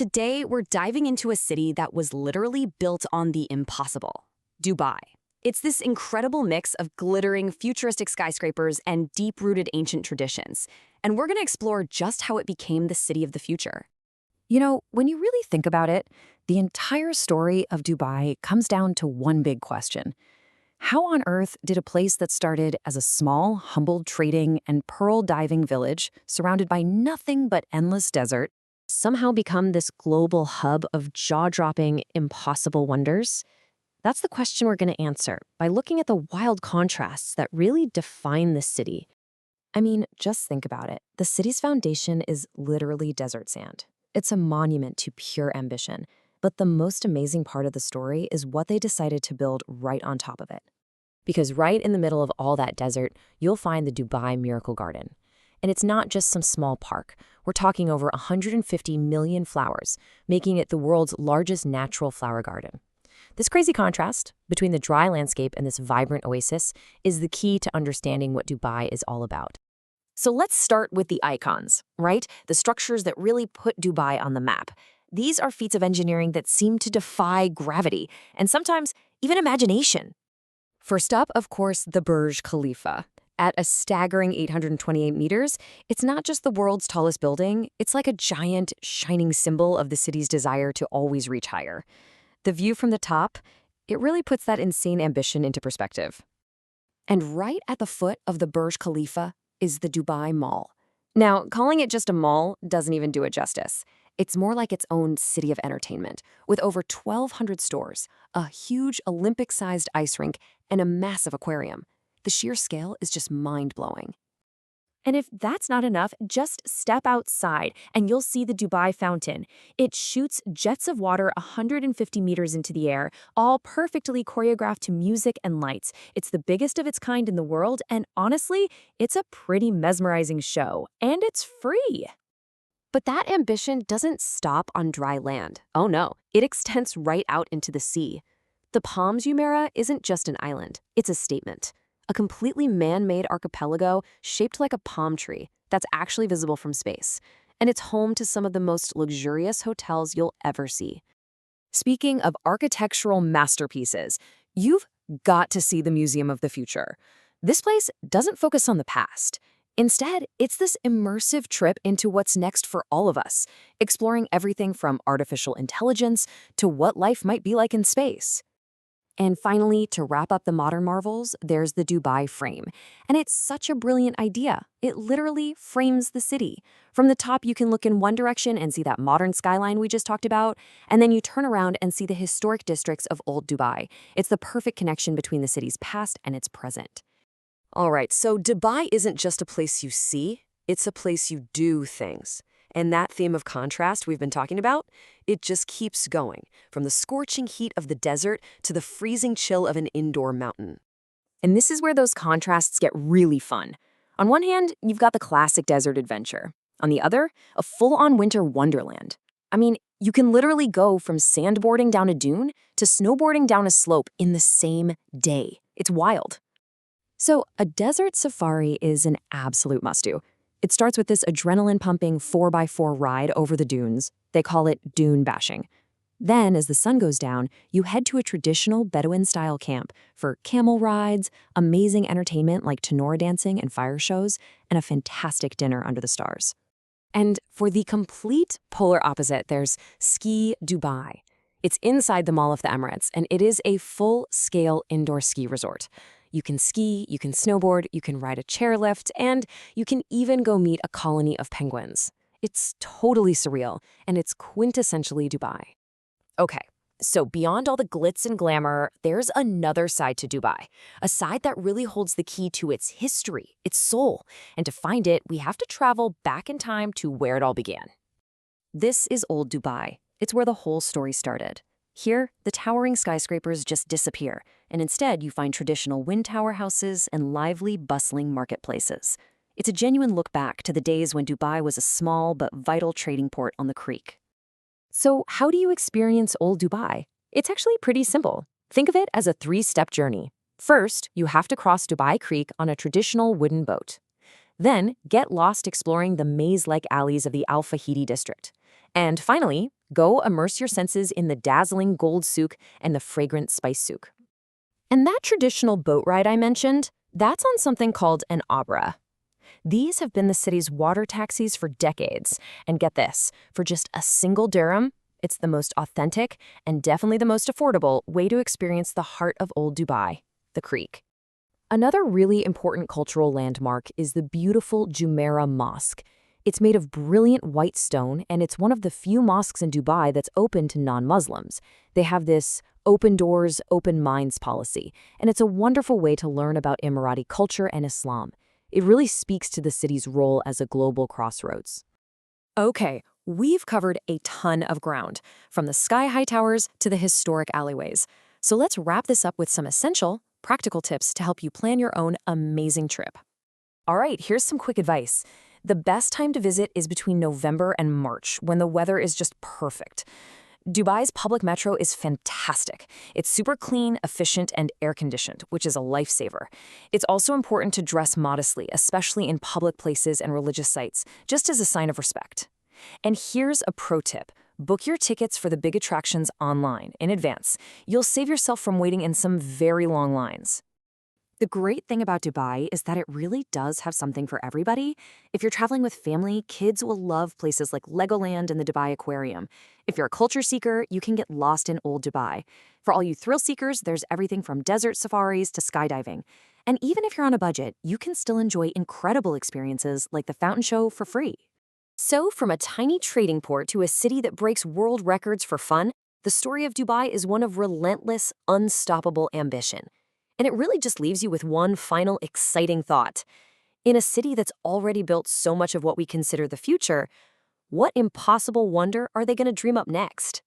Today, we're diving into a city that was literally built on the impossible, Dubai. It's this incredible mix of glittering, futuristic skyscrapers and deep-rooted ancient traditions. And we're going to explore just how it became the city of the future. You know, when you really think about it, the entire story of Dubai comes down to one big question. How on earth did a place that started as a small, humble trading and pearl diving village surrounded by nothing but endless desert somehow become this global hub of jaw-dropping, impossible wonders? That's the question we're going to answer by looking at the wild contrasts that really define this city. I mean, just think about it. The city's foundation is literally desert sand. It's a monument to pure ambition. But the most amazing part of the story is what they decided to build right on top of it. Because right in the middle of all that desert, you'll find the Dubai Miracle Garden. And it's not just some small park. We're talking over 150 million flowers, making it the world's largest natural flower garden. This crazy contrast between the dry landscape and this vibrant oasis is the key to understanding what Dubai is all about. So let's start with the icons, right? The structures that really put Dubai on the map. These are feats of engineering that seem to defy gravity and sometimes even imagination. First up, of course, the Burj Khalifa. At a staggering 828 meters, it's not just the world's tallest building, it's like a giant, shining symbol of the city's desire to always reach higher. The view from the top, it really puts that insane ambition into perspective. And right at the foot of the Burj Khalifa is the Dubai Mall. Now, calling it just a mall doesn't even do it justice. It's more like its own city of entertainment, with over 1,200 stores, a huge Olympic-sized ice rink, and a massive aquarium. The sheer scale is just mind-blowing. And if that's not enough, just step outside and you'll see the Dubai Fountain. It shoots jets of water 150 meters into the air, all perfectly choreographed to music and lights. It's the biggest of its kind in the world, and honestly, it's a pretty mesmerizing show, and it's free. But that ambition doesn't stop on dry land. Oh no, it extends right out into the sea. The Palms Jumeirah isn't just an island, it's a statement. A completely man-made archipelago shaped like a palm tree that's actually visible from space. And it's home to some of the most luxurious hotels you'll ever see. Speaking of architectural masterpieces, you've got to see the Museum of the Future. This place doesn't focus on the past. Instead, it's this immersive trip into what's next for all of us, exploring everything from artificial intelligence to what life might be like in space. And finally, to wrap up the modern marvels, there's the Dubai Frame. And it's such a brilliant idea. It literally frames the city. From the top, you can look in one direction and see that modern skyline we just talked about, and then you turn around and see the historic districts of Old Dubai. It's the perfect connection between the city's past and its present. All right, so Dubai isn't just a place you see, it's a place you do things. And that theme of contrast we've been talking about, it just keeps going, from the scorching heat of the desert to the freezing chill of an indoor mountain. And this is where those contrasts get really fun. On one hand, you've got the classic desert adventure. On the other, a full-on winter wonderland. I mean, you can literally go from sandboarding down a dune to snowboarding down a slope in the same day. It's wild. So a desert safari is an absolute must-do. It starts with this adrenaline-pumping 4x4 ride over the dunes. They call it dune bashing. Then, as the sun goes down, you head to a traditional Bedouin-style camp for camel rides, amazing entertainment like tenora dancing and fire shows, and a fantastic dinner under the stars. And for the complete polar opposite, there's Ski Dubai. It's inside the Mall of the Emirates, and it is a full-scale indoor ski resort. You can ski, you can snowboard, you can ride a chairlift, and you can even go meet a colony of penguins. It's totally surreal, and it's quintessentially Dubai. Okay, so beyond all the glitz and glamour, there's another side to Dubai, a side that really holds the key to its history, its soul. And to find it, we have to travel back in time to where it all began. This is Old Dubai. It's where the whole story started. Here, the towering skyscrapers just disappear, and instead you find traditional wind tower houses and lively, bustling marketplaces. It's a genuine look back to the days when Dubai was a small but vital trading port on the creek. So how do you experience Old Dubai? It's actually pretty simple. Think of it as a 3-step journey. First, you have to cross Dubai Creek on a traditional wooden boat. Then, get lost exploring the maze-like alleys of the Al Fahidi district. And finally, go immerse your senses in the dazzling gold souk and the fragrant spice souk. And that traditional boat ride I mentioned, that's on something called an abra. These have been the city's water taxis for decades. And get this, for just a single dirham, it's the most authentic and definitely the most affordable way to experience the heart of old Dubai, the Creek. Another really important cultural landmark is the beautiful Jumeirah Mosque. It's made of brilliant white stone, and it's one of the few mosques in Dubai that's open to non-Muslims. They have this open doors, open minds policy, and it's a wonderful way to learn about Emirati culture and Islam. It really speaks to the city's role as a global crossroads. Okay, we've covered a ton of ground, from the sky-high towers to the historic alleyways. So let's wrap this up with some essential, practical tips to help you plan your own amazing trip. All right, here's some quick advice. The best time to visit is between November and March, when the weather is just perfect. Dubai's public metro is fantastic. It's super clean, efficient, and air-conditioned, which is a lifesaver. It's also important to dress modestly, especially in public places and religious sites, just as a sign of respect. And here's a pro tip. Book your tickets for the big attractions online in advance. You'll save yourself from waiting in some very long lines. The great thing about Dubai is that it really does have something for everybody. If you're traveling with family, kids will love places like Legoland and the Dubai Aquarium. If you're a culture seeker, you can get lost in old Dubai. For all you thrill seekers, there's everything from desert safaris to skydiving. And even if you're on a budget, you can still enjoy incredible experiences like the fountain show for free. So, from a tiny trading port to a city that breaks world records for fun, the story of Dubai is one of relentless, unstoppable ambition. And it really just leaves you with one final exciting thought. In a city that's already built so much of what we consider the future, what impossible wonder are they going to dream up next?